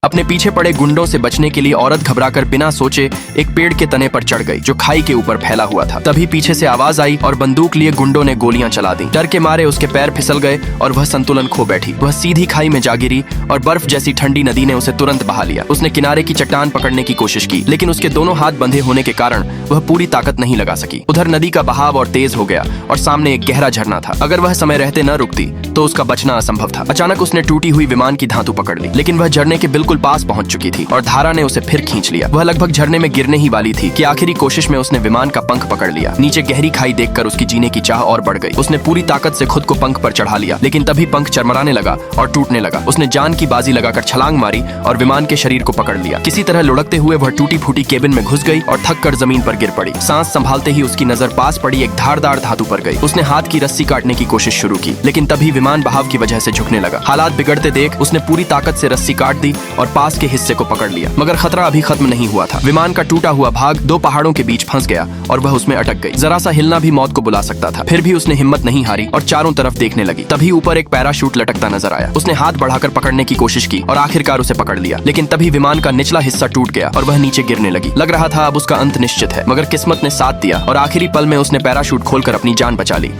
अपने पीछे पड़े गुंडों से बचने के लिए औरत घबराकर बिना सोचे एक पेड़ के तने पर चढ़ गई जो खाई के ऊपर फैला हुआ था। तभी पीछे से आवाज आई और बंदूक लिए गुंडों ने गोलियां चला दी। डर के मारे उसके पैर फिसल गए और वह संतुलन खो बैठी। वह सीधी खाई में जा गिरी और बर्फ जैसी ठंडी नदी ने उसे तुरंत बहा लिया। उसने किनारे की चट्टान पकड़ने की कोशिश की, लेकिन उसके दोनों हाथ बंधे होने के कारण वह पूरी ताकत नहीं लगा सकी। उधर नदी का बहाव और तेज हो गया और सामने एक गहरा झरना था। अगर वह समय रहते न रुकती तो उसका बचना असंभव था। अचानक उसने टूटी हुई विमान की धातु पकड़ ली, लेकिन वह झरने के बिल्कुल पास पहुंच चुकी थी और धारा ने उसे फिर खींच लिया। वह लगभग झरने में गिरने ही वाली थी कि आखिरी कोशिश में उसने विमान का पंख पकड़ लिया। नीचे गहरी खाई देखकर उसकी जीने की चाह और बढ़ गई। उसने पूरी ताकत से खुद को पंख पर चढ़ा लिया, लेकिन तभी पंख चरमराने लगा और टूटने लगा। उसने जान की बाजी लगाकर छलांग मारी और विमान के शरीर को पकड़ लिया। किसी तरह लुढ़कते हुए वह टूटी फूटी केबिन में घुस गई और थक कर जमीन पर गिर पड़ी। सांस संभालते ही उसकी नजर पास पड़ी एक धारदार धातु पर गई। उसने हाथ की रस्सी काटने की कोशिश शुरू की, लेकिन तभी विमान बहाव की वजह से झुकने लगा। हालात बिगड़ते देख उसने पूरी ताकत से रस्सी काट दी और पास के हिस्से को पकड़ लिया, मगर खतरा अभी खत्म नहीं हुआ था। विमान का टूटा हुआ भाग दो पहाड़ों के बीच फंस गया और वह उसमें अटक गई। जरा सा हिलना भी मौत को बुला सकता था। फिर भी उसने हिम्मत नहीं हारी और चारों तरफ देखने लगी। तभी ऊपर एक पैराशूट लटकता नजर आया। उसने हाथ बढ़ाकर पकड़ने की कोशिश की और आखिरकार उसे पकड़ लिया, लेकिन तभी विमान का निचला हिस्सा टूट गया और वह नीचे गिरने लगी। लग रहा था अब उसका अंत निश्चित है, मगर किस्मत ने साथ दिया और आखिरी पल में उसने पैराशूट खोलकर अपनी जान बचा ली।